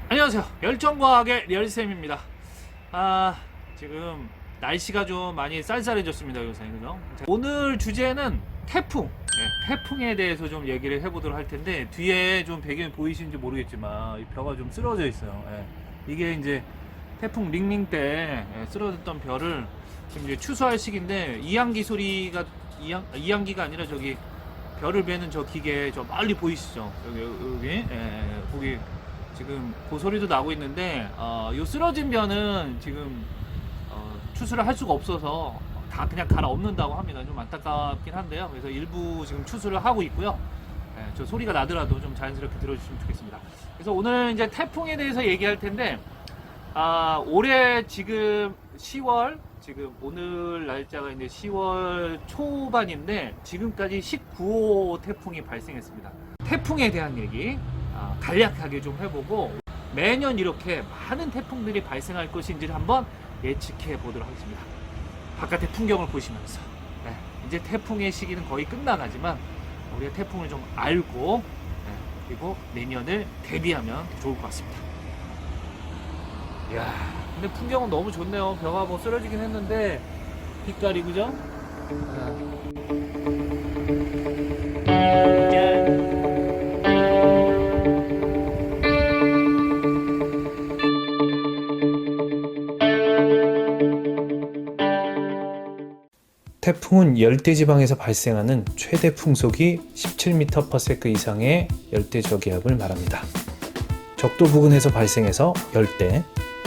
안녕하세요. 열정과학의 리얼쌤입니다. 지금 날씨가 좀 많이 쌀쌀해졌습니다, 요새. 그죠? 자, 오늘 주제는 태풍. 태풍에 대해서 좀 얘기를 해보도록 할 텐데, 뒤에 좀 배경이 보이시는지 모르겠지만, 이 벼가 좀 쓰러져 있어요. 이게 이제 태풍 링링 때 쓰러졌던 벼를 지금 이제 추수할 시기인데, 이항기 소리가, 이항기가 아니라 저기 벼를 베는 저 기계 저 멀리 보이시죠? 여기, 거기 지금 그 소리도 나고 있는데, 요 쓰러진 벼는 지금 추수를 할 수가 없어서 다 그냥 갈아 엎는다고 합니다. 좀 안타깝긴 한데요. 그래서 일부 지금 추수를 하고 있고요. 저 소리가 나더라도 좀 자연스럽게 들어주시면 좋겠습니다. 그래서 오늘 이제 태풍에 대해서 얘기할 텐데, 올해 지금 10월, 지금 오늘 날짜가 이제 10월 초반인데, 지금까지 19호 태풍이 발생했습니다. 태풍에 대한 얘기, 간략하게 좀 해보고, 매년 이렇게 많은 태풍들이 발생할 것인지를 한번 예측해 보도록 하겠습니다. 바깥의 풍경을 보시면서. 이제 태풍의 시기는 거의 끝나가지만, 우리가 태풍을 좀 알고, 그리고 내년을 대비하면 좋을 것 같습니다. 이야, 근데 풍경은 너무 좋네요. 벼가 뭐 쓰러지긴 했는데, 빛깔이, 그죠? 짠. 태풍은 열대지방에서 발생하는 최대 풍속이 17m/s 이상의 열대저기압을 말합니다. 적도 부근에서 발생해서 열대,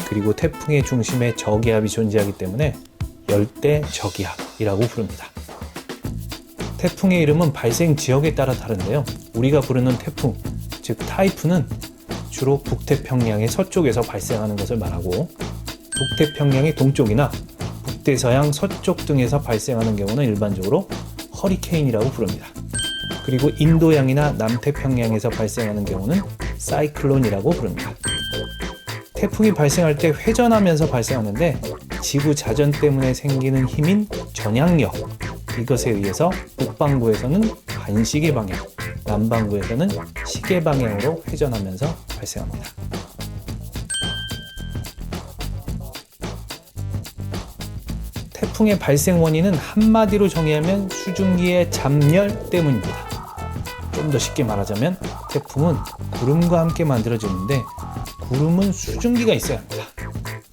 그리고 태풍의 중심에 저기압이 존재하기 때문에 열대저기압이라고 부릅니다. 태풍의 이름은 발생 지역에 따라 다른데요. 우리가 부르는 태풍, 즉 타이푼은 주로 북태평양의 서쪽에서 발생하는 것을 말하고, 북태평양의 동쪽이나 북대서양 서쪽 등에서 발생하는 경우는 일반적으로 허리케인이라고 부릅니다. 그리고 인도양이나 남태평양에서 발생하는 경우는 사이클론이라고 부릅니다. 태풍이 발생할 때 회전하면서 발생하는데, 지구 자전 때문에 생기는 힘인 전향력, 이것에 의해서 북반구에서는 반시계 방향, 남반구에서는 시계 방향으로 회전하면서 발생합니다. 태풍의 발생 원인은 한마디로 정의하면 수증기의 잡열 때문입니다. 좀 더 쉽게 말하자면 태풍은 구름과 함께 만들어지는데, 구름은 수증기가 있어야 합니다.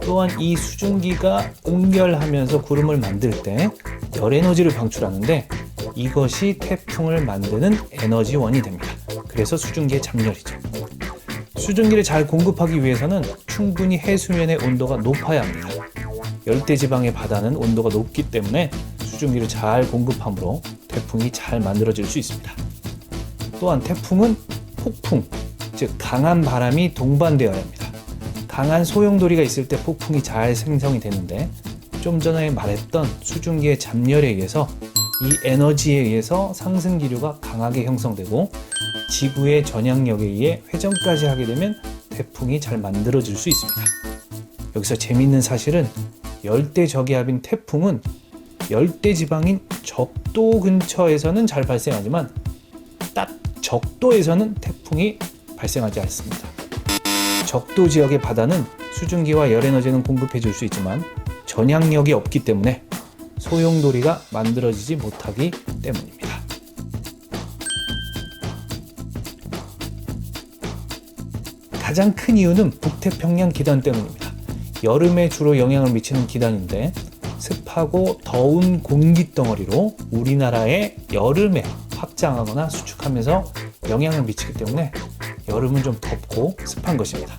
또한 이 수증기가 응결하면서 구름을 만들 때 열에너지를 방출하는데, 이것이 태풍을 만드는 에너지원이 됩니다. 그래서 수증기의 잡열이죠. 수증기를 잘 공급하기 위해서는 충분히 해수면의 온도가 높아야 합니다. 열대지방의 바다는 온도가 높기 때문에 수증기를 잘 공급하므로 태풍이 잘 만들어질 수 있습니다. 또한 태풍은 폭풍, 즉 강한 바람이 동반되어야 합니다. 강한 소용돌이가 있을 때 폭풍이 잘 생성이 되는데, 좀 전에 말했던 수증기의 잡열에 의해서 이 에너지에 의해서 상승기류가 강하게 형성되고, 지구의 전향력에 의해 회전까지 하게 되면 태풍이 잘 만들어질 수 있습니다. 여기서 재미있는 사실은 열대저기압인 태풍은 열대지방인 적도 근처에서는 잘 발생하지만, 딱 적도에서는 태풍이 발생하지 않습니다. 적도 지역의 바다는 수증기와 열에너지는 공급해 줄 수 있지만 전향력이 없기 때문에 소용돌이가 만들어지지 못하기 때문입니다. 가장 큰 이유는 북태평양 기단 때문입니다. 여름에 주로 영향을 미치는 기단인데, 습하고 더운 공기덩어리로 우리나라의 여름에 확장하거나 수축하면서 영향을 미치기 때문에 여름은 좀 덥고 습한 것입니다.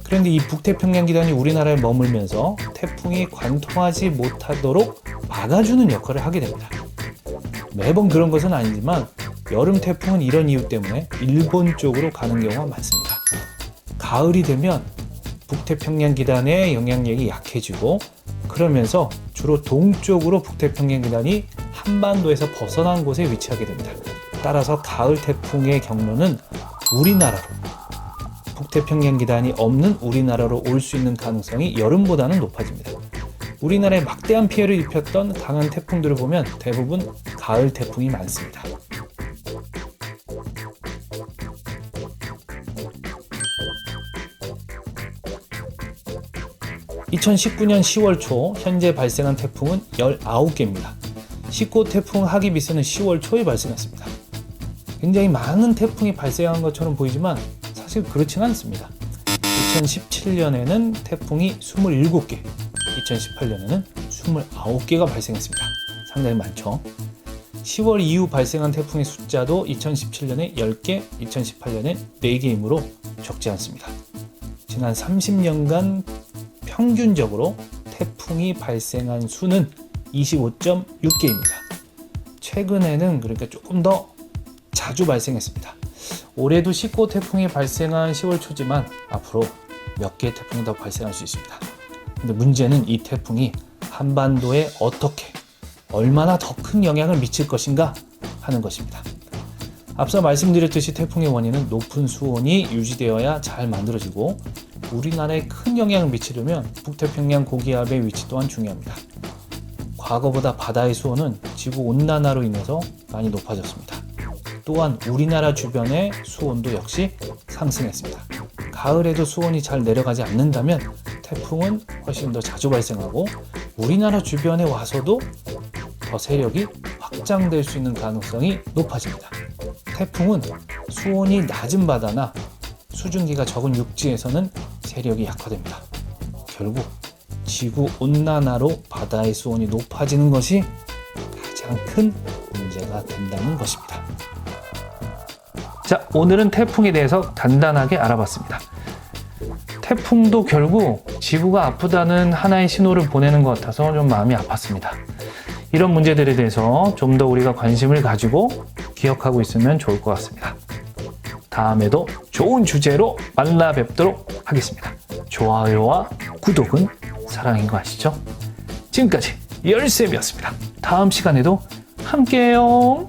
그런데 이 북태평양 기단이 우리나라에 머물면서 태풍이 관통하지 못하도록 막아주는 역할을 하게 됩니다. 매번 그런 것은 아니지만 여름 태풍은 이런 이유 때문에 일본 쪽으로 가는 경우가 많습니다. 가을이 되면 북태평양 기단의 영향력이 약해지고, 그러면서 주로 동쪽으로 북태평양 기단이 한반도에서 벗어난 곳에 위치하게 됩니다. 따라서 가을 태풍의 경로는 우리나라로, 북태평양 기단이 없는 우리나라로 올 수 있는 가능성이 여름보다는 높아집니다. 우리나라에 막대한 피해를 입혔던 강한 태풍들을 보면 대부분 가을 태풍이 많습니다. 2019년 10월 초 현재 발생한 태풍은 19개입니다. 19호 태풍 하기비스는 10월 초에 발생했습니다. 굉장히 많은 태풍이 발생한 것처럼 보이지만 사실 그렇지는 않습니다. 2017년에는 태풍이 27개, 2018년에는 29개가 발생했습니다. 상당히 많죠. 10월 이후 발생한 태풍의 숫자도 2017년에 10개, 2018년에 4개이므로 적지 않습니다. 지난 30년간 평균적으로 태풍이 발생한 수는 25.6개입니다. 최근에는 그러니까 조금 더 자주 발생했습니다. 올해도 19호 태풍이 발생한 10월 초지만 앞으로 몇 개의 태풍이 더 발생할 수 있습니다. 근데 문제는 이 태풍이 한반도에 어떻게, 얼마나 더 큰 영향을 미칠 것인가 하는 것입니다. 앞서 말씀드렸듯이 태풍의 원인은 높은 수온이 유지되어야 잘 만들어지고 우리나라에 큰 영향을 미치려면 북태평양 고기압의 위치 또한 중요합니다. 과거보다 바다의 수온은 지구온난화로 인해서 많이 높아졌습니다. 또한 우리나라 주변의 수온도 역시 상승했습니다. 가을에도 수온이 잘 내려가지 않는다면 태풍은 훨씬 더 자주 발생하고 우리나라 주변에 와서도 더 세력이 확장될 수 있는 가능성이 높아집니다. 태풍은 수온이 낮은 바다나 수증기가 적은 육지에서는 세력이 약화됩니다. 결국 지구 온난화로 바다의 수온이 높아지는 것이 가장 큰 문제가 된다는 것입니다. 자, 오늘은 태풍에 대해서 간단하게 알아봤습니다. 태풍도 결국 지구가 아프다는 하나의 신호를 보내는 것 같아서 좀 마음이 아팠습니다. 이런 문제들에 대해서 좀 더 우리가 관심을 가지고 기억하고 있으면 좋을 것 같습니다. 다음에도 좋은 주제로 만나 뵙도록 하겠습니다. 좋아요와 구독은 사랑인 거 아시죠? 지금까지 열쌤이었습니다. 다음 시간에도 함께해요.